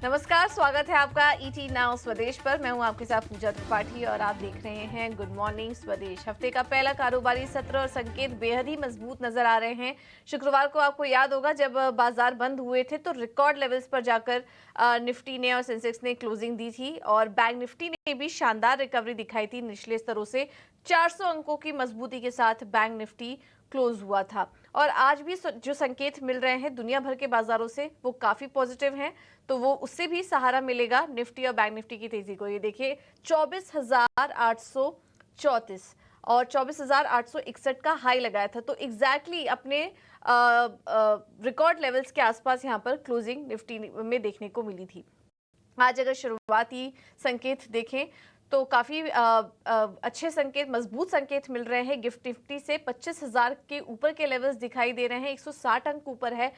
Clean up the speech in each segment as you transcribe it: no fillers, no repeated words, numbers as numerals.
नमस्कार, स्वागत है आपका ईटी नाउ स्वदेश पर। मैं हूं आपके साथ पूजा त्रिपाठी और आप देख रहे हैं गुड मॉर्निंग स्वदेश। हफ्ते का पहला कारोबारी सत्र और संकेत बेहद ही मजबूत नजर आ रहे हैं। शुक्रवार को आपको याद होगा जब बाजार बंद हुए थे तो रिकॉर्ड लेवल्स पर जाकर निफ्टी ने और सेंसेक्स ने क्लोजिंग दी थी और बैंक निफ्टी ने भी शानदार रिकवरी दिखाई थी। निचले स्तरों से 400 अंकों की मजबूती के साथ बैंक निफ्टी क्लोज हुआ था और आज भी जो संकेत मिल रहे हैं दुनिया भर के बाजारों से वो काफी पॉजिटिव हैं, तो वो उससे भी सहारा मिलेगा निफ्टी और बैंक निफ्टी की तेजी को। ये देखिए 24,834 और 24,861 का हाई लगाया था, तो एग्जैक्टली अपने रिकॉर्ड लेवल्स के आसपास यहाँ पर क्लोजिंग निफ्टी में देखने को मिली थी। आज अगर शुरुआती संकेत देखें तो काफी अच्छे संकेत, मजबूत संकेत मिल रहे हैं। गिफ्ट निफ्टी से 25,000 के ऊपर के लेवल्स दिखाई दे रहे हैं। 160 अंक ऊपर है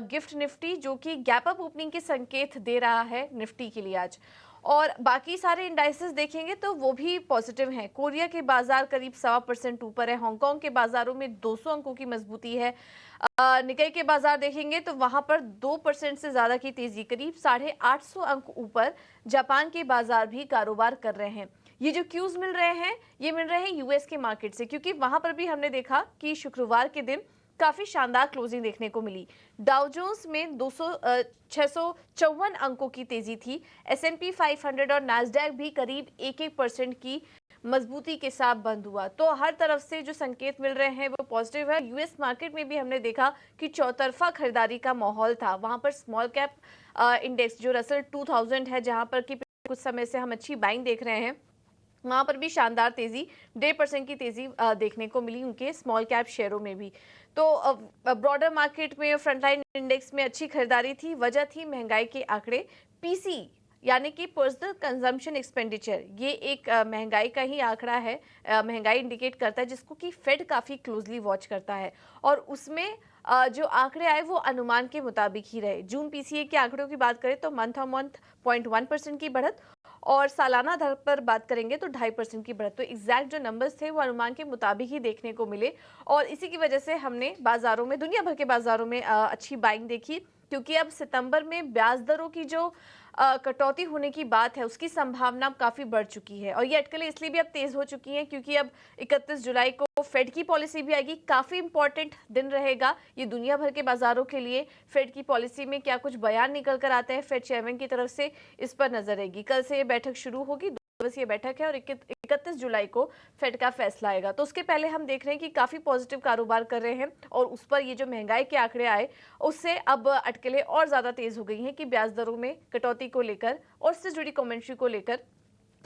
गिफ्ट निफ्टी, जो कि गैप अप ओपनिंग के संकेत दे रहा है निफ्टी के लिए आज। और बाकी सारे इंडाइसेस देखेंगे तो वो भी पॉजिटिव हैं। कोरिया के बाजार करीब 1.25% ऊपर है। हांगकांग के बाजारों में 200 अंकों की मजबूती है। निकाई के बाजार देखेंगे तो वहां पर 2% से ज्यादा की तेजी, करीब 850 अंक ऊपर जापान के बाजार भी कारोबार कर रहे हैं। ये जो क्यूज मिल रहे हैं ये मिल रहे हैं यूएस के मार्केट से, क्योंकि वहां पर भी हमने देखा कि शुक्रवार के दिन काफी शानदार क्लोजिंग देखने को मिली। डाउ जोन्स में 654 अंकों की तेजी थी। S&P 500 और नैस्डैक भी करीब 1% की मजबूती के साथ बंद हुआ। तो हर तरफ से जो संकेत मिल रहे हैं वो पॉजिटिव है। यूएस मार्केट में भी हमने देखा कि चौतरफा खरीदारी का माहौल था। वहां पर स्मॉल कैप इंडेक्स जो रसल 2000 है, जहां पर कि कुछ समय से हम अच्छी बाइंग देख रहे हैं, वहां पर भी शानदार तेजी, 1.5% की तेजी देखने को मिली उनके स्मॉल कैप शेयरों में भी। तो ब्रॉडर मार्केट में फ्रंटलाइन इंडेक्स में अच्छी खरीदारी थी। वजह थी महंगाई के आंकड़े। पीसी यानी कि पर्सनल कंजम्पशन एक्सपेंडिचर, ये एक महंगाई का ही आंकड़ा है, महंगाई इंडिकेट करता है, जिसको कि फेड काफी क्लोजली वॉच करता है और उसमें जो आंकड़े आए वो अनुमान के मुताबिक ही रहे। जून पीसीए के आंकड़ों की बात करें तो मंथ ऑन मंथ 0.1% की बढ़त और सालाना दर पर बात करेंगे तो 2.5% की बढ़त। तो एग्जैक्ट जो नंबर्स थे वो अनुमान के मुताबिक ही देखने को मिले और इसी की वजह से हमने बाजारों में, दुनिया भर के बाजारों में अच्छी बाइंग देखी, क्योंकि अब सितंबर में ब्याज दरों की जो कटौती होने की बात है उसकी संभावना अब काफी बढ़ चुकी है और ये अटकलें इसलिए भी अब तेज हो चुकी हैं क्योंकि अब 31 जुलाई को फेड की पॉलिसी भी आएगी। काफी इंपॉर्टेंट दिन रहेगा ये दुनिया भर के बाजारों के लिए। फेड की पॉलिसी में क्या कुछ बयान निकल कर आते हैं फेड चेयरमैन की तरफ से, इस पर नजर रहेगी। कल से ये बैठक शुरू होगी, 2 दिवसीय बैठक है और 31 जुलाई को फेड का फैसला आएगा। तो उसके पहले हम देख रहे हैं कि काफी पॉजिटिव कारोबार कर रहे हैं और उस पर ये जो महंगाई के आंकड़े आए उससे अब अटकलें और ज्यादा तेज हो गई हैं कि ब्याज दरों में कटौती को लेकर और उससे जुड़ी कमेंट्री को लेकर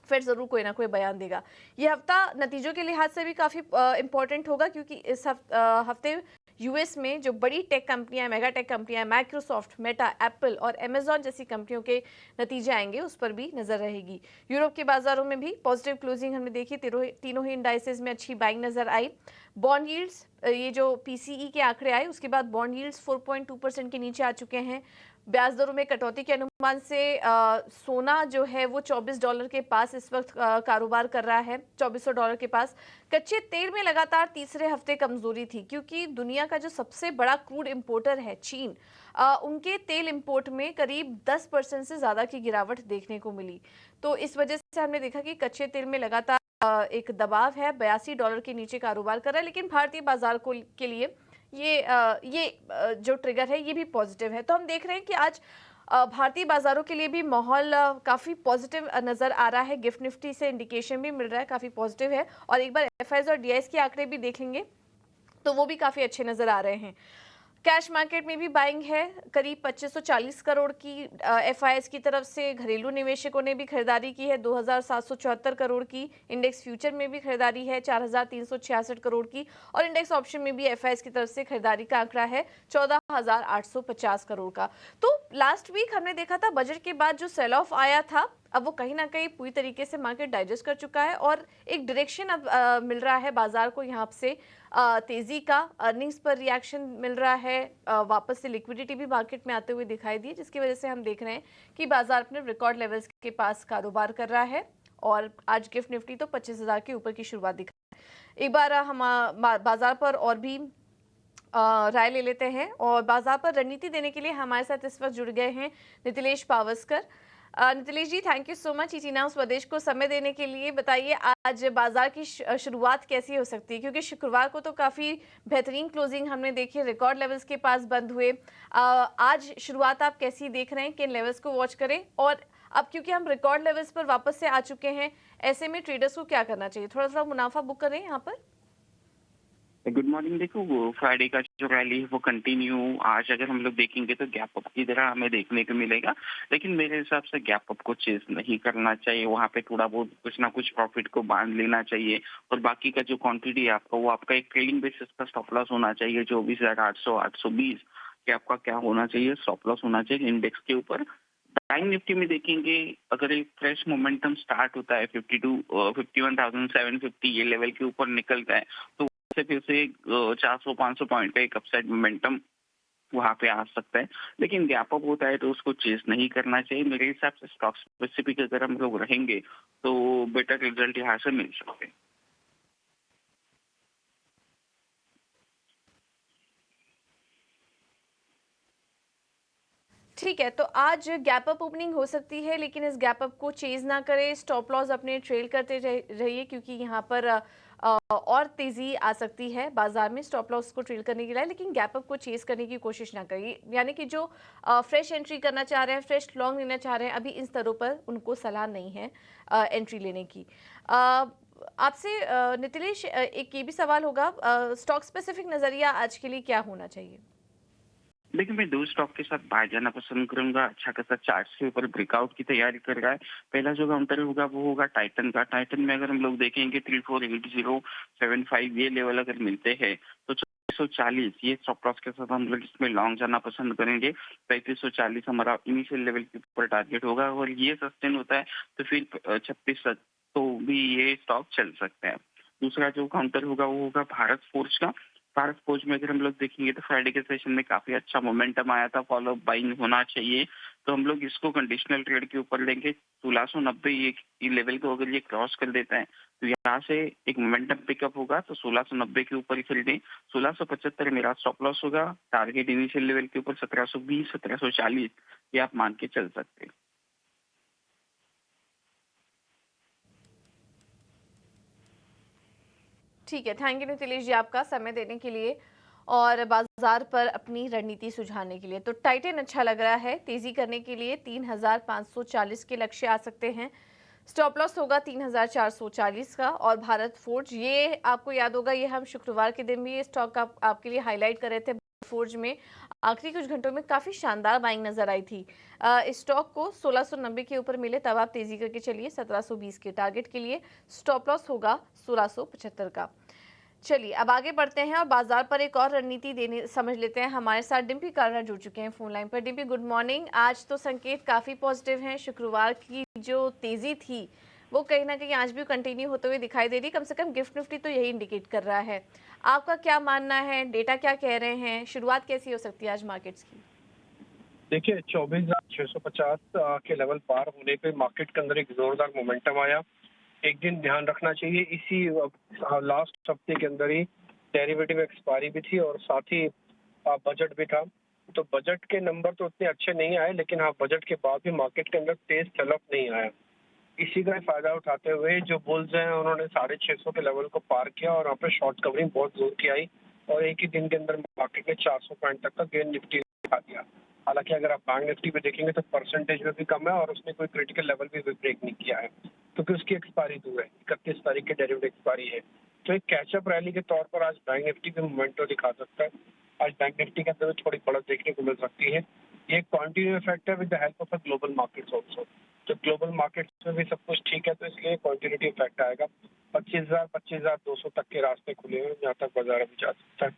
फिर जरूर कोई ना कोई बयान देगा। ये हफ्ता नतीजों के लिहाज से भी काफी इंपॉर्टेंट होगा, क्योंकि इस हफ्ते यूएस में जो बड़ी टेक कंपनियां, मेगा टेक कंपनियां, माइक्रोसॉफ्ट, मेटा, एप्पल और अमेजॉन जैसी कंपनियों के नतीजे आएंगे, उस पर भी नजर रहेगी। यूरोप के बाजारों में भी पॉजिटिव क्लोजिंग हमने देखी। तीनों ही इंडाइसेस में अच्छी बाइंग नजर आई। बॉन्ड यील्ड्स, ये जो पीसीई के आंकड़े आए उसके बाद बॉन्ड यील्ड्स 4.2% के नीचे आ चुके हैं। ब्याज दरों में कटौती के अनुमान से सोना जो है वो $24 के पास इस वक्त कारोबार कर रहा है, $2400 के पास। कच्चे तेल में लगातार तीसरे हफ्ते कमजोरी थी, क्योंकि दुनिया का जो सबसे बड़ा क्रूड इंपोर्टर है चीन, उनके तेल इंपोर्ट में करीब 10% से ज्यादा की गिरावट देखने को मिली। तो इस वजह से हमने देखा कि कच्चे तेल में लगातार एक दबाव है, $82 के नीचे कारोबार कर रहा है। लेकिन भारतीय बाजार को के लिए ये जो ट्रिगर है ये भी पॉजिटिव है। तो हम देख रहे हैं कि आज भारतीय बाजारों के लिए भी माहौल काफी पॉजिटिव नजर आ रहा है। गिफ्ट निफ्टी से इंडिकेशन भी मिल रहा है, काफी पॉजिटिव है। और एक बार एफआईआईज और डीआईएस के आंकड़े भी देख लेंगे तो वो भी काफी अच्छे नजर आ रहे हैं। कैश मार्केट में भी बाइंग है, करीब 2540 करोड़ की एफआईआईज की तरफ से। घरेलू निवेशकों ने भी खरीदारी की है 2774 करोड़ की। इंडेक्स फ्यूचर में भी खरीदारी है 4366 करोड़ की और इंडेक्स ऑप्शन में भी एफआईआईज की तरफ से खरीदारी का आंकड़ा है 14850 करोड़ का। तो लास्ट वीक हमने देखा था बजट के बाद जो सेल ऑफ आया था, अब वो कहीं ना कहीं पूरी तरीके से मार्केट डाइजेस्ट कर चुका है और एक डायरेक्शन अब मिल रहा है बाजार को यहाँ से तेजी का। अर्निंग्स पर रिएक्शन मिल रहा है, वापस से लिक्विडिटी भी मार्केट में आते हुए दिखाई दी, जिसकी वजह से हम देख रहे हैं कि बाजार अपने रिकॉर्ड लेवल्स के पास कारोबार कर रहा है और आज गिफ्ट निफ्टी तो 25,000 के ऊपर की शुरुआत दिखा। एक बार हम बाजार पर और भी राय ले लेते हैं और बाजार पर रणनीति देने के लिए हमारे साथ इस वक्त जुड़ गए हैं Nitilesh Pawaskar. Nitilesh ji, thank you so much ET now Swadesh को समय देने के लिए। बताइए आज बाजार की शुरुआत कैसी हो सकती है, क्योंकि शुक्रवार को तो काफ़ी बेहतरीन क्लोजिंग हमने देखी, रिकॉर्ड लेवल्स के पास बंद हुए। आज शुरुआत आप कैसी देख रहे हैं, किन लेवल्स को वॉच करें? और अब क्योंकि हम रिकॉर्ड लेवल्स पर वापस से आ चुके हैं, ऐसे में ट्रेडर्स को क्या करना चाहिए? थोड़ा थोड़ा मुनाफा बुक करें यहाँ पर। Good morning. देखो, वो फ्राइडे का जो रैली है वो कंटिन्यू आज अगर हम लोग देखेंगे तो गैप अप की तरह हमें देखने को मिलेगा, लेकिन मेरे हिसाब से गैप अप को चेज नहीं करना चाहिए। वहाँ पे थोड़ा बहुत कुछ ना कुछ प्रॉफिट को बांध लेना चाहिए और बाकी का जो क्वांटिटी है आपका वो आपका एक ट्रेलिंग बेसिस का स्टॉप लॉस होना चाहिए। 24,800 820 के आपका क्या होना चाहिए, स्टॉप लॉस होना चाहिए इंडेक्स के ऊपर। बैंक निफ्टी में देखेंगे, अगर एक फ्रेश मोमेंटम स्टार्ट होता है 51,750 ये लेवल के ऊपर निकलता है तो से फिर से 400-500 पॉइंट का एक अपसाइड मोमेंटम वहां पे आ सकता है, लेकिन गैप अप होता है तो उसको चेस नहीं करना चाहिए। मेरे हिसाब से स्टॉक स्पेसिफिक अगर हम लोग रहेंगे तो बेटर रिजल्ट यहाँ से मिल सकते हैं। ठीक है, तो आज गैप अप ओपनिंग हो सकती है, लेकिन इस गैप अप को चेज ना करें, स्टॉप लॉस अपने ट्रेल करते रहिए, क्योंकि यहाँ पर और तेजी आ सकती है बाजार में स्टॉप लॉस को ट्रेल करने के लिए, लेकिन गैप अप को चेज करने की कोशिश ना करिए। यानी कि जो फ्रेश एंट्री करना चाह रहे हैं, फ्रेश लॉन्ग लेना चाह रहे हैं, अभी इन स्तरों पर उनको सलाह नहीं है एंट्री लेने की। आपसे नितिलेश एक ये भी सवाल होगा, स्टॉक स्पेसिफिक नजरिया आज के लिए क्या होना चाहिए? देखिए, मैं दो स्टॉक के साथ बाहर जाना पसंद करूंगा। अच्छा खासा चार्ट के ऊपर ब्रेकआउट की तैयारी कर रहा है। पहला जो काउंटर होगा वो होगा टाइटन का। टाइटन में अगर हम लोग देखेंगे 348075 ये लेवल अगर मिलते हैं तो 3440 ये स्टॉप लॉस के साथ हम लोग इसमें लॉन्ग जाना पसंद करेंगे। 3540 हमारा इनिशियल लेवल के ऊपर टारगेट होगा और ये सस्टेन होता है तो फिर 36 तो भी ये स्टॉक चल सकता है। दूसरा जो काउंटर होगा वो होगा भारत फोर्ज का। भारत फोर्ज में अगर हम लोग देखेंगे तो फ्राइडे के सेशन में काफी अच्छा मोमेंटम आया था, फॉलो बाइंग होना चाहिए, तो हम लोग इसको कंडीशनल ट्रेड के ऊपर लेंगे। 1690 ये लेवल को अगर ये क्रॉस कर देता है तो यहाँ से एक मोमेंटम पिकअप होगा, तो 1690 के ऊपर ही खरीदें। 1675 मेरा स्टॉप लॉस होगा। टारगेट इनिशियल लेवल के ऊपर 1720 1740 ये आप मान के चल सकते हैं। ठीक है, थैंक यू नितिलेश जी आपका समय देने के लिए और बाजार पर अपनी रणनीति सुझाने के लिए। तो टाइटन अच्छा लग रहा है, तेजी करने के लिए 3540 के लक्ष्य आ सकते हैं। स्टॉप लॉस होगा 3440 का। और भारत फोर्ज, ये आपको याद होगा, ये हम शुक्रवार के दिन भी ये स्टॉक आपके लिए हाईलाइट कर रहे थे। फोर्ज में आखिरी कुछ घंटों में काफी शानदार बाइंग नजर आई थी। इस स्टॉक को 1690 के ऊपर मिले तब आप तेजी करके चलिए 1720 के टारगेट के लिए। स्टॉप लॉस होगा 1675 का। चलिए अब आगे बढ़ते हैं और बाजार पर एक और रणनीति देने समझ लेते हैं। हमारे साथ डिम्पी कालरा जुड़ चुके हैं फोन लाइन पर। Dimpy, good morning. आज तो संकेत काफी पॉजिटिव हैं। शुक्रवार की जो तेजी थी वो कहीं ना कहीं आज भी कंटिन्यू होते हुए दिखाई दे रही। कम से कम गिफ्ट निफ्टी तो यही इंडिकेट कर रहा है। आपका क्या मानना है, डेटा क्या कह रहे हैं, शुरुआत कैसी हो सकती है आज मार्केट्स की? देखिए, 24,650 के लेवल पार होने पे मार्केट के अंदर एक जोरदार मोमेंटम आया। एक दिन ध्यान रखना चाहिए, इसी लास्ट हफ्ते के अंदर ही डेरिवेटिव एक्सपायरी भी थी और साथ ही बजट भी था। तो बजट के नंबर तो उतने अच्छे नहीं आए, लेकिन हाँ, बजट के बाद भी मार्केट के अंदर तेज सेल ऑफ नहीं आया। इसी का फायदा उठाते हुए जो बुल्स हैं उन्होंने 650 के लेवल को पार किया और वहाँ पे शॉर्ट कवरिंग बहुत जोर की आई और एक ही दिन के अंदर मार्केट ने 400 पॉइंट तक का गेन निफ्टी दिखा दिया। हालांकि अगर आप बैंक निफ्टी पे देखेंगे तो परसेंटेज में भी कम है और उसने कोई क्रिटिकल लेवल भी ब्रेक नहीं किया है, क्योंकि उसकी एक्सपायरी दूर है, 31 तारीख के डेरिवेटिव एक्सपायरी है। तो एक कैचअप रैली के तौर पर आज बैंक निफ्टी भी मोमेंटो दिखा सकता है। आज बैंक निफ्टी के अंदर थोड़ी बढ़त देखने को मिल सकती है। ये कंटिन्यू इफेक्ट है with the help of the global markets also. तो ग्लोबल मार्केट्स में भी सब कुछ ठीक है, तो इसलिए कंटिन्यूटी इफेक्ट आएगा। 25,200 तक के रास्ते खुले हैं जहाँ तक बाजार अभी जा सकता है।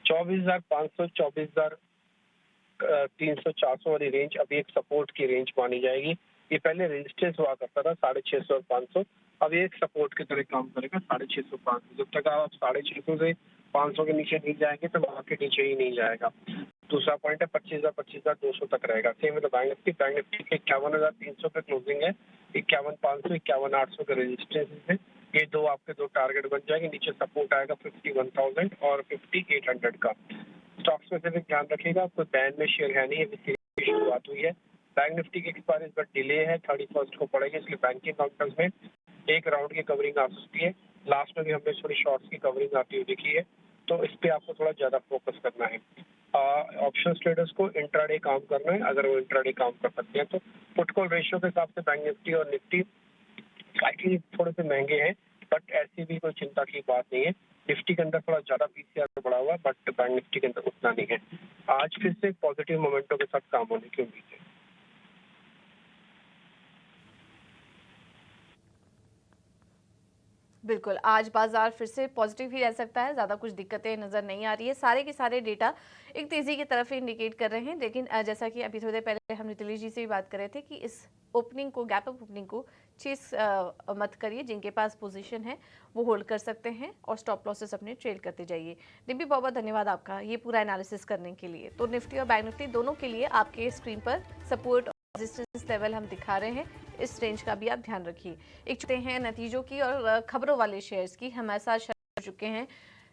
24,500 24,300 400 वाली रेंज अभी एक सपोर्ट की रेंज मानी जाएगी। ये पहले रेजिस्टेंस हुआ करता था 650 और 500, अब ये एक सपोर्ट की तरह काम करेगा 650 500। जब तक आप 650 से 500 के नीचे नहीं जाएंगे तो मार्केट नीचे ही नहीं जाएगा। दूसरा पॉइंट है 25,200 तक रहेगा। सेम है तो बैंक निफ्टी 51,300 पे क्लोजिंग है। 51,500 51,800 के रेजिस्टेंस है। ये दो आपके दो टारगेट बन जाएंगे। नीचे सपोर्ट आएगा 51,000 और 5800 का। स्टॉक स्पेसिफिक ध्यान रखिएगा, कोई बैन में शेयर है नहीं, अभी सीरीज की शुरुआत हुई है। बैंक निफ्टी की एक्सपायरी इस बार डिले है, 31 को पड़ेगी, इसलिए बैंकिंग काउंटर्स में एक राउंड की कवरिंग आ सकती है। लास्ट में भी हमने थोड़ी शॉर्ट्स की कवरिंग आती हुई देखी है, तो इस पे आपको थोड़ा ज्यादा फोकस करना है। ऑप्शन ट्रेडर्स को इंट्राडे काम करना है, अगर वो इंट्राडे काम कर सकते हैं तो। पुट कॉल रेशियो के हिसाब से बैंक निफ्टी और निफ्टी स्लाइटली थोड़े से महंगे हैं, बट ऐसी भी कोई चिंता की बात नहीं है। निफ्टी के अंदर थोड़ा ज्यादा पीसीआर बढ़ा हुआ है, बट बैंक निफ्टी के अंदर उतना नहीं है। आज फिर से पॉजिटिव मोमेंटो के साथ काम होने की उम्मीद है। बिल्कुल, आज बाजार फिर से पॉजिटिव ही रह सकता है, ज़्यादा कुछ दिक्कतें नज़र नहीं आ रही है। सारे के सारे डेटा एक तेज़ी की तरफ ही इंडिकेट कर रहे हैं, लेकिन जैसा कि अभी थोड़ी देर पहले हम दिलीप जी से भी बात कर रहे थे कि इस ओपनिंग को, गैप अप ओपनिंग को चेस मत करिए। जिनके पास पोजीशन है वो होल्ड कर सकते हैं और स्टॉप लॉसेस अपने ट्रेल करते जाइए। डिम्पी, बहुत बहुत धन्यवाद आपका ये पूरा एनालिसिस करने के लिए। तो निफ्टी और बैंक निफ्टी दोनों के लिए आपके स्क्रीन पर सपोर्ट रेजिस्टेंस लेवल हम दिखा रहे हैं, इस रेंज का भी आप ध्यान रखिए। एक चुके हैं नतीजों की और खबरों वाले शेयर्स की। हमारे साथ शरद चुके हैं।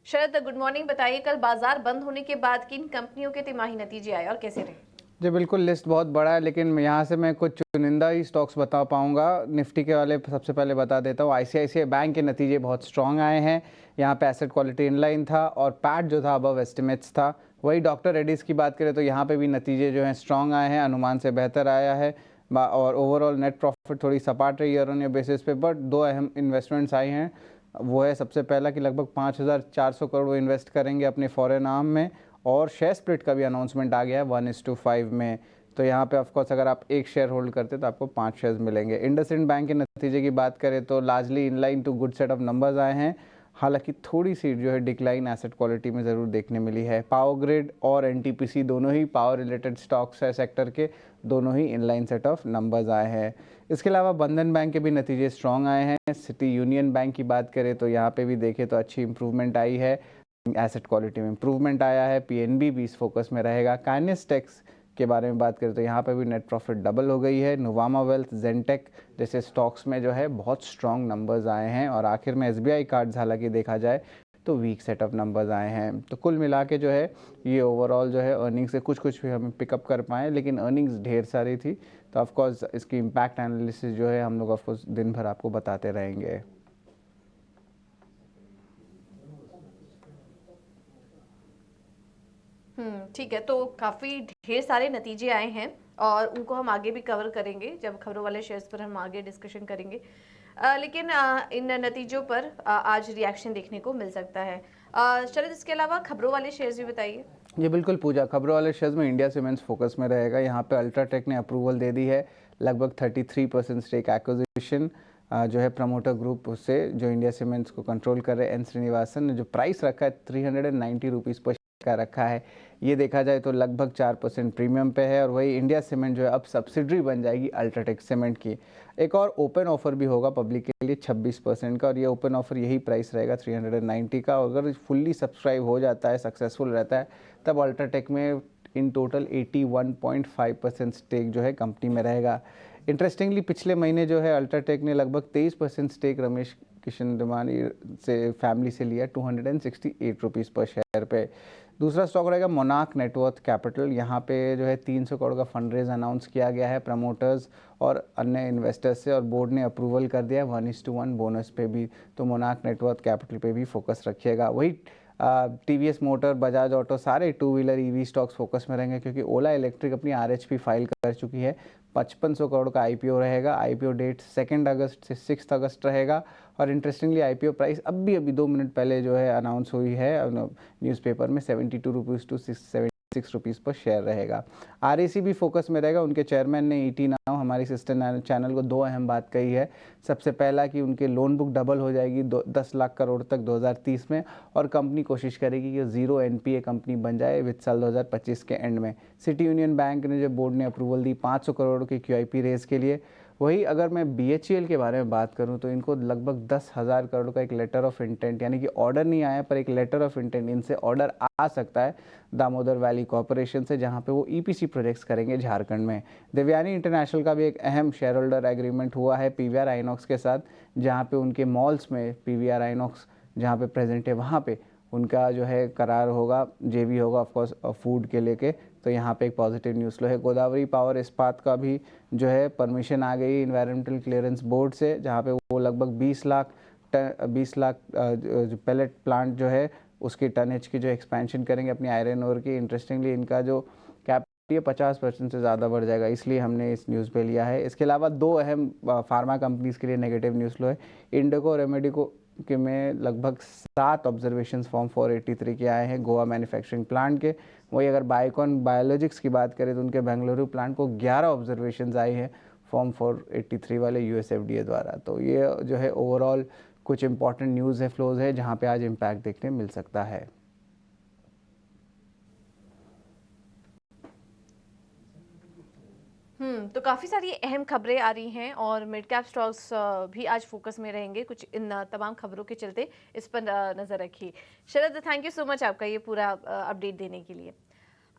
शरद, गुड मॉर्निंग। बताइए, कल बाजार बंद होने के बाद किन कंपनियों के तिमाही नतीजे आए और कैसे रहे? जी बिल्कुल, लिस्ट बहुत बड़ा है, लेकिन यहाँ से मैं कुछ चुनिंदा ही स्टॉक्स बता पाऊँगा। निफ्टी के वाले सबसे पहले बता देता हूँ। आईसीआईसीआई बैंक के नतीजे बहुत स्ट्रॉन्ग आए हैं। यहाँ पे एसेट क्वालिटी इनलाइन था और पैट जो था अबव एस्टिमेट्स था। वही डॉक्टर रेड्डीज़ की बात करें तो यहाँ पे भी नतीजे जो हैं स्ट्रॉन्ग आए हैं, अनुमान से बेहतर आया है। और ओवरऑल नेट प्रॉफिट थोड़ी सपाट रही ईयर ऑन ईयर बेसिस पे। बट दो अहम इन्वेस्टमेंट्स आई हैं, वो है सबसे पहला कि लगभग 5,400 करोड़ वो इन्वेस्ट करेंगे अपने फॉरेन आर्म में, और शेयर स्प्लिट का भी अनाउंसमेंट आ गया है 1:5 में। तो यहाँ पे ऑफकोर्स अगर आप एक शेयर होल्ड करते तो आपको 5 शेयर्स मिलेंगे। इंडसइंड बैंक के नतीजे की बात करें तो largely inline to good set of numbers आए हैं, हालांकि थोड़ी सी जो है डिक्लाइन एसेट क्वालिटी में ज़रूर देखने मिली है। पावर ग्रिड और एनटीपीसी दोनों ही पावर रिलेटेड स्टॉक्स है सेक्टर के, दोनों ही इनलाइन सेट ऑफ नंबर्स आए हैं। इसके अलावा बंधन बैंक के भी नतीजे स्ट्रॉन्ग आए हैं। सिटी यूनियन बैंक की बात करें तो यहाँ पे भी देखें तो अच्छी इंप्रूवमेंट आई है, एसेट क्वालिटी में इंप्रूवमेंट आया है। पीएनबी भी इस फोकस में रहेगा। काइनेस टेक्स के बारे में बात करें तो यहाँ पे भी नेट प्रॉफिट डबल हो गई है। नोवामा वेल्थ, जेनटेक जैसे स्टॉक्स में जो है बहुत स्ट्रॉन्ग नंबर्स आए हैं। और आखिर में एसबीआई कार्ड्स हालांकि देखा जाए तो वीक सेट ऑफ नंबर्स आए हैं। तो कुल मिला के जो है ये ओवरऑल जो है अर्निंग्स से कुछ भी हमें पिकअप कर पाएँ, लेकिन अर्निंग्स ढेर सारी थी। तो ऑफकोर्स इसकी इम्पैक्ट एनालिसिस जो है हम लोग ऑफकोर्स दिन भर आपको बताते रहेंगे। ठीक है। तो काफ़ी ढेर सारे नतीजे आए हैं और उनको हम आगे भी कवर करेंगे जब खबरों वाले शेयर्स पर हम आगे डिस्कशन करेंगे। लेकिन इन नतीजों पर आज रिएक्शन देखने को मिल सकता है। शरद, इसके अलावा खबरों वाले शेयर्स भी बताइए। ये बिल्कुल पूजा, खबरों वाले शेयर्स में इंडिया सीमेंट्स फोकस में रहेगा। यहाँ पे अल्ट्राटेक ने अप्रूवल दे दी है, लगभग 33% स्टेक एक्विजिशन जो है प्रमोटर ग्रुप से, जो इंडिया सीमेंट्स को कंट्रोल कर रहे हैं एन श्रीनिवासन ने। जो प्राइस रखा है 390 रुपीज़ पर का रखा है, ये देखा जाए तो लगभग 4% प्रीमियम पे है। और वही इंडिया सीमेंट जो है अब सब्सिडरी बन जाएगी अल्ट्राटेक सीमेंट की। एक और ओपन ऑफर भी होगा पब्लिक के लिए 26% का, और ये ओपन ऑफर यही प्राइस रहेगा 390 का। अगर फुल्ली सब्सक्राइब हो जाता है, सक्सेसफुल रहता है, तब अल्ट्राटेक में इन टोटल 81.5% स्टेक जो है कंपनी में रहेगा। इंटरेस्टिंगली पिछले महीने जो है अल्ट्राटेक ने लगभग 23% स्टेक रमेश किशन दमानी से फैमिली से लिया 268 रुपीज़ पर शेयर पे। दूसरा स्टॉक रहेगा मोनार्क नेटवर्थ कैपिटल। यहाँ पे जो है 300 करोड़ का फंड रेज अनाउंस किया गया है प्रमोटर्स और अन्य इन्वेस्टर्स से, और बोर्ड ने अप्रूवल कर दिया है 1:1 बोनस पे भी। तो मोनार्क नेटवर्थ कैपिटल पे भी फोकस रखिएगा। वही टीवीएस मोटर, बजाज ऑटो, सारे two wheeler EV stocks focus में रहेंगे, क्योंकि ओला इलेक्ट्रिक अपनी आरएचपी फाइल कर चुकी है। 5500 करोड़ का आईपीओ रहेगा। आईपीओ डेट 2 अगस्त से 6 अगस्त रहेगा। और इंटरेस्टिंगली आईपीओ प्राइस अभी 2 मिनट पहले जो है अनाउंस हुई है न्यूज़पेपर में, 72 रुपीज़ टू 76 रुपीज़ पर शेयर रहेगा। आरएसी भी फोकस में रहेगा। उनके चेयरमैन ने ईटी नाउ हमारी सिस्टर चैनल को 2 अहम बात कही है। सबसे पहला कि उनके लोन बुक डबल हो जाएगी 10 लाख करोड़ तक 2030 में, और कंपनी कोशिश करेगी कि 0 एनपीए कंपनी बन जाए विद साल 2025 के एंड में। सिटी यूनियन बैंक ने जो बोर्ड ने अप्रूवल दी 500 करोड़ की क्यूआईपी रेज के लिए, वही अगर मैं BHEL के बारे में बात करूं तो इनको लगभग 10,000 करोड़ का एक लेटर ऑफ इंटेंट, यानी कि ऑर्डर नहीं आया पर एक लेटर ऑफ इंटेंट इनसे ऑर्डर आ सकता है दामोदर वैली कॉरपोरेशन से, जहां पे वो EPC प्रोजेक्ट्स करेंगे झारखंड में। देवयानी इंटरनेशनल का भी एक अहम शेयर होल्डर एग्रीमेंट हुआ है PVR आइनॉक्स के साथ, जहाँ पे उनके मॉल्स में PVR आइनॉक्स जहाँ पे प्रेजेंट है वहाँ पे उनका जो है करार होगा, JV होगा ऑफकोर्स फूड के लेके। तो यहाँ पे एक पॉजिटिव न्यूज़ फ्लो है। गोदावरी पावर इस्पात का भी जो है परमिशन आ गई इन्वायरमेंटल क्लियरेंस बोर्ड से, जहाँ पे वो लगभग 20 लाख जो पैलेट प्लांट जो है उसकी टनेज की जो एक्सपेंशन करेंगे अपनी आयरन ओर की। इंटरेस्टिंगली इनका जो कैपेसिटी है 50% से ज़्यादा बढ़ जाएगा, इसलिए हमने इस न्यूज़ पे लिया है। इसके अलावा दो अहम फार्मा कंपनीज़ के लिए नेगेटिव न्यूज़ फ्लो है। इंडिको और रेमेडिको के में लगभग 7 ऑब्जर्वेशंस फॉर्म 483 के आए हैं गोवा मैन्युफैक्चरिंग प्लांट के। वही अगर बायोकॉन बायोलॉजिक्स की बात करें तो उनके बेंगलुरु प्लांट को 11 ऑब्जर्वेशंस आई है फॉर्म 483 वाले US FDA द्वारा। तो ये जो है ओवरऑल कुछ इंपॉर्टेंट न्यूज़ है, फ्लोज है, जहाँ पे आज इम्पैक्ट देखने मिल सकता है। तो काफ़ी सारी अहम खबरें आ रही हैं और मिड कैप स्टॉक्स भी आज फोकस में रहेंगे। कुछ इन तमाम खबरों के चलते इस पर नज़र रखिए। शरद, थैंक यू सो मच आपका ये पूरा अपडेट देने के लिए।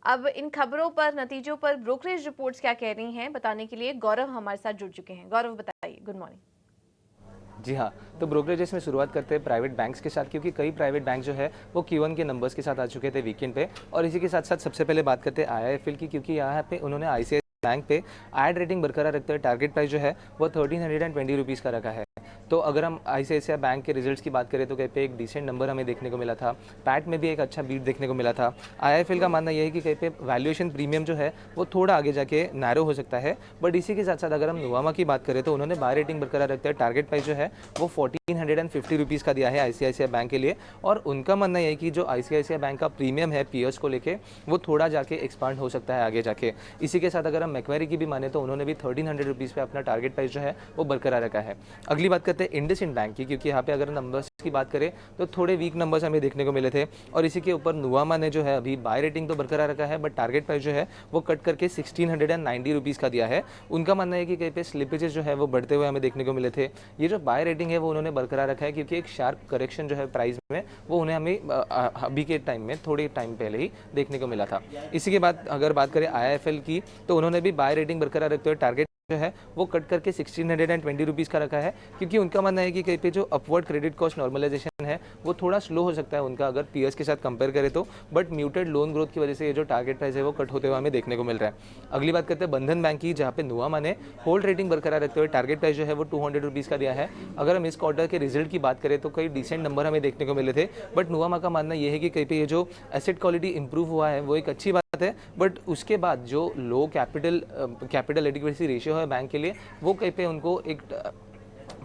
अब इन खबरों पर, नतीजों पर ब्रोकरेज रिपोर्ट्स क्या कह रही हैं बताने के लिए गौरव हमारे साथ जुड़ चुके हैं। गौरव, बताइए। Good morning. जी हाँ, तो ब्रोकरेजेस में शुरुआत करते हैं प्राइवेट बैंक्स के साथ, क्योंकि कई प्राइवेट बैंक जो है वो Q1 के नंबर्स के साथ आ चुके थे वीकेंड पे। और इसी के साथ साथ सबसे पहले बात करते हैं IIFL की, क्योंकि यहाँ पे उन्होंने ICICI बैंक पे एड रेटिंग बरकरार रखते हुए टारगेट प्राइस जो है वो 1320 रुपीज़ का रखा है। तो अगर हम ICICI बैंक के रिजल्ट्स की बात करें तो कहीं पे एक डिसेंट नंबर हमें देखने को मिला था, पैट में भी एक अच्छा बीट देखने को मिला था। IIFL का मानना यह है कि कहीं पे वैल्यूएशन प्रीमियम जो है वो थोड़ा आगे जाके नैरो हो सकता है। बट इसी के साथ साथ अगर हम नुवामा की बात करें तो उन्होंने बाय रेटिंग बरकरार रखते हुए टारगेट प्राइस जो है वो 1450 रुपीज़ का दिया है ICICI बैंक के लिए। और उनका मानना यह है कि जो ICICI बैंक का प्रीमियम है पीयर्स को लेके वो थोड़ा जाके एक्सपांड हो सकता है आगे जाके। इसी के साथ अगर हम मैक्वेरी की भी माने तो उन्होंने भी 1300 रुपीज़ पे अपना टारगेट प्राइस जो है वो बरकरार रखा है। अगली बात करते हैं इंडसइंड बैंक की, क्योंकि यहाँ पे अगर नंबर्स की बात करें तो थोड़े वीक नंबर्स हमें देखने को मिले थे। और इसी के ऊपर नुवामा ने जो है अभी बाय रेटिंग तो बरकरार रखा है, बट टारगेट प्राइस जो है वो कट करके 1690 रुपीज़ का दिया है। उनका मानना है कि कहीं पे स्लिपेजेस जो है वो बढ़ते हुए हमें देखने को मिले थे। ये जो बाय रेटिंग है वो उन्होंने बरकरार रखा है, क्योंकि एक शार्प करेक्शन जो है प्राइस में वो उन्हें हमें अभी के टाइम में थोड़े टाइम पहले ही देखने को मिला था। इसी के बाद अगर बात करें IIFL की तो उन्होंने भी बाय रेटिंग बरकरार रखते हुए टारगेट जो है वो कट करके 1620 रुपीज़ का रखा है, क्योंकि उनका मानना है कि कहीं पे जो अपवर्ड क्रेडिट कॉस्ट नॉर्मलाइजेशन है वो थोड़ा स्लो हो सकता है उनका अगर पीयर्स के साथ कंपेयर करें तो। बट म्यूटेड लोन ग्रोथ की वजह से ये जो टारगेट प्राइस है वो कट होते हुए हमें देखने को मिल रहा है। अगली बात करते हैं बंधन बैंक की, जहाँ पे नुवामा ने होल्ड रेटिंग बरकरार रखते हुए टारगेट प्राइस जो है वो 200 रुपीज़ का दिया है। अगर हम इस क्वार्टर के रिजल्ट की बात करें तो कई डिसेंट नंबर हमें देखने को मिले थे, बट नुवामा का मानना यह है कि कहीं पे ये जो एसेट क्वालिटी इंप्रूव हुआ है वो एक अच्छी बात है। बट उसके बाद जो लो कैपिटल एडिक्वेसी रेशियो है बैंक के लिए वो कहीं पे उनको एक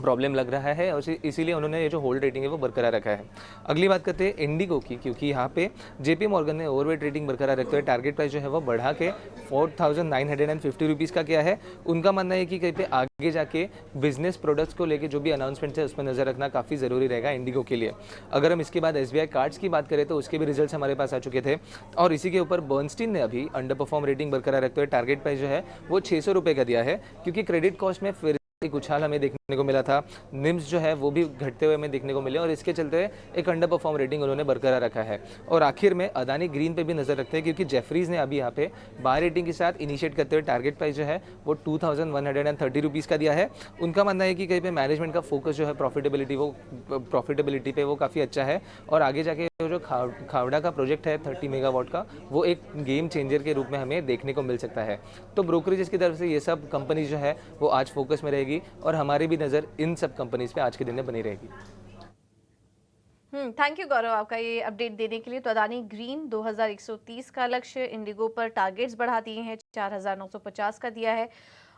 प्रॉब्लम लग रहा है, और इसीलिए उन्होंने ये जो होल्ड रेटिंग है वो बरकरार रखा है। अगली बात करते हैं इंडिगो की, क्योंकि यहाँ पे JP मॉर्गन ने ओवरवेट रेटिंग बरकरार रखते हुए टारगेट प्राइस जो है वो बढ़ा के 4950 रुपीज़ का किया है। उनका मानना है कि कहीं पे आगे जाके बिजनेस प्रोडक्ट्स को लेके जो भी अनाउंसमेंट है उस पर नजर रखना काफ़ी ज़रूरी रहेगा इंडिगो के लिए। अगर हम इसके बाद SBI कार्ड्स की बात करें तो उसके भी रिजल्ट्स हमारे पास आ चुके थे, और इसी के ऊपर बर्नस्टीन ने अभी अंडर परफॉर्म रेटिंग बरकरार रखते हुए टारगेट प्राइस जो है वो 600 रुपये का दिया है, क्योंकि क्रेडिट कॉस्ट में फिर एक उछाल हमें देखने को मिला था। निम्स जो है वो भी घटते हुए हमें देखने को मिले, और इसके चलते एक अंडर परफॉर्म रेटिंग उन्होंने बरकरार रखा है। और आखिर में अदानी ग्रीन पे भी नजर रखते हैं, क्योंकि जेफरीज ने अभी यहाँ पे बाय रेटिंग के साथ इनिशिएट करते हुए टारगेट प्राइस जो है वो 2130 रुपीज़ का दिया है। उनका मानना है कि कहीं पे मैनेजमेंट का फोकस जो है प्रॉफिटेबिलिटी पे वो काफ़ी अच्छा है, और आगे जाके जो खावड़ा का प्रोजेक्ट है 30 मेगावाट का वो एक गेम चेंजर के रूप में हमें देखने को मिल सकता है। तो ब्रोकरेजेस की तरफ से ये सब कंपनीज जो है वो आज फोकस में रहेगी, और हमारी भी नज़र इन सब कंपनीज पे आज के दिन में बनी रहेगी। थैंक यू गौरव आपका ये अपडेट देने के लिए। तो अदानी ग्रीन 2130 का लक्ष्य, इंडिगो पर टारगेट्स बढ़ा दिए हैं, 4950 का दिया है।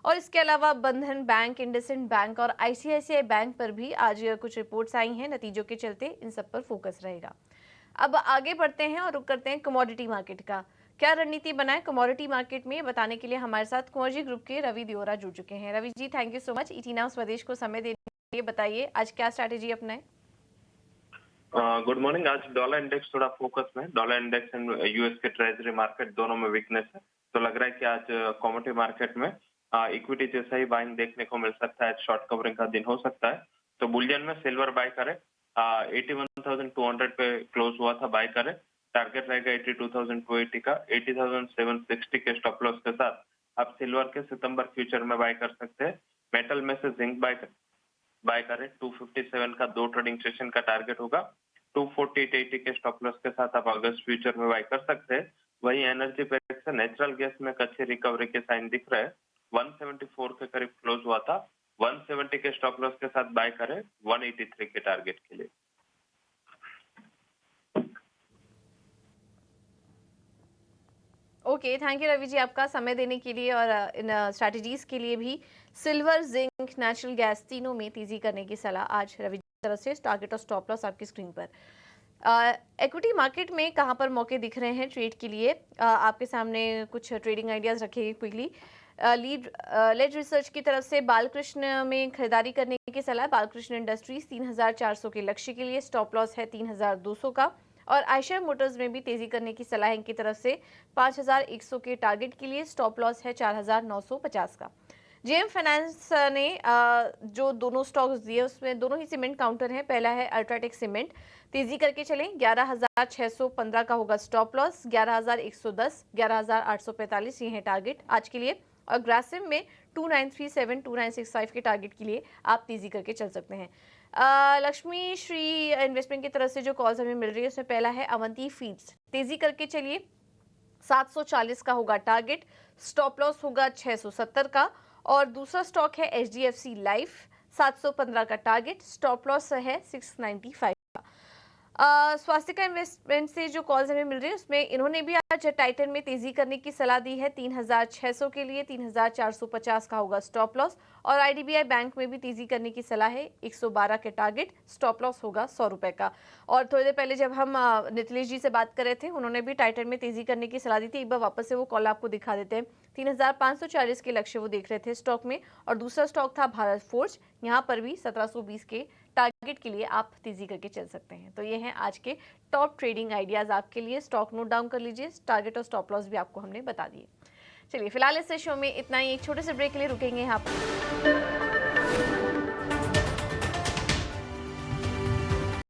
और इसके अलावा बंधन बैंक, इंडसइंड बैंक और ICICI बैंक पर भी आज कुछ रिपोर्ट्स आई हैं, नतीजों के चलते इन सब पर फोकस रहेगा। अब आगे बढ़ते हैं और रुक करते हैं कमोडिटी मार्केट का। क्या रणनीति बनाए कमोडिटी मार्केट में, बताने के लिए हमारे साथ कुंवर ग्रुप के रवि दियोरा जुड़ चुके हैं। Ravi ji, thank you so much ET now Swadesh को समय देने के लिए। बताइए आज क्या स्ट्रैटेजी अपनाएं? Good morning. आज डॉलर इंडेक्स थोड़ा फोकस में, डॉलर इंडेक्स एंड US के ट्रेजरी मार्केट दोनों में वीकनेस है, तो लग रहा है कि आज कमोडिटी मार्केट में इक्विटी जैसा ही बाइंग देखने को मिल सकता है, शॉर्ट कवरिंग का दिन हो सकता है। तो बुलियन में सिल्वर बाय करें, 81,200 पे क्लोज हुआ था, बाय करें। टारगेट रहेगा 82,280 का, 80,760 के स्टॉप लॉस के साथ आप सिल्वर के सितंबर फ्यूचर में बाय कर सकते हैं। मेटल में से जिंक बाय करें, 257 का 2 ट्रेडिंग सेशन का टारगेट होगा, 248.80 के स्टॉप लॉस के साथ आप अगस्त फ्यूचर में बाय कर सकते हैं। वही एनर्जी पे से नेचुरल गैस में अच्छी रिकवरी के साइन दिख रहे हैं, 174 के करीब क्लोज हुआ था, 170 के स्टॉप लॉस के साथ बाय करें 183 के टारगेट के लिए। Okay, thank you Ravi ji आपका समय देने के लिए और इन स्ट्रैटेजीज के लिए भी। सिल्वर, जिंक, नेचुरल गैस तीनों में तेजी करने की सलाह आज रवि जी की तरफ से। टारगेट और स्टॉप लॉस आपकी स्क्रीन पर। इक्विटी मार्केट में कहाँ पर मौके दिख रहे हैं ट्रेड के लिए? आपके सामने कुछ ट्रेडिंग आइडियाज रखे क्विकली। लेड रिसर्च की तरफ से बालकृष्ण में खरीदारी करने की सलाह। बालकृष्ण इंडस्ट्रीज 3,400 के लक्ष्य के लिए, स्टॉप लॉस है 3,200 का। और आयशर मोटर्स में भी तेजी करने की सलाह इनकी तरफ से 5,100 के टारगेट के लिए, स्टॉप लॉस है 4,950 का। जेएम फाइनेंस ने जो दोनों स्टॉक्स दिए उसमें दोनों ही सीमेंट काउंटर हैं। पहला है अल्ट्राटेक सीमेंट, तेजी करके चलें, 11,615 का होगा स्टॉप लॉस, 11,110, 11,845 ये है टारगेट आज के लिए। और ग्रासिम में 2937, 2965 के टारगेट के लिए आप तेजी करके चल सकते हैं। लक्ष्मी श्री इन्वेस्टमेंट की तरफ से जो कॉल्स हमें मिल रही है उसमें पहला है अवंती फीड्स, तेजी करके चलिए, 740 का होगा टारगेट, स्टॉप लॉस होगा 670 का। और दूसरा स्टॉक है एचडीएफसी लाइफ, 715 का टारगेट, स्टॉप लॉस है 695 का। स्वास्थ्य इन्वेस्टमेंट से जो कॉल्स हमें मिल रही है उसमें इन्होंने भी आज टाइटन में तेजी करने की सलाह दी है, 3,600 के लिए, 3,450 का होगा स्टॉप लॉस। और आईडीबीआई बैंक में भी तेजी करने की सलाह है, 112 के टारगेट, स्टॉप लॉस होगा 100 रुपए का। और थोड़ी देर पहले जब हम नितिलेश जी से बात कर रहे थे उन्होंने भी टाइटन में तेजी करने की सलाह दी थी। एक बार वापस से वो कॉल आपको दिखा देते हैं। 3,540 के लक्ष्य वो देख रहे थे स्टॉक में। और दूसरा स्टॉक था भारत फोर्ज, यहाँ पर भी 1720 के टारगेट के लिए आप तेजी करके चल सकते हैं। तो ये हैं आज के टॉप ट्रेडिंग आइडियाज आपके लिए। स्टॉक नोट डाउन कर लीजिए, टारगेट और स्टॉप लॉस भी आपको हमने बता दिए। चलिए फिलहाल इस शो में इतना ही, एक छोटे से ब्रेक के लिए रुकेंगे यहाँ पर।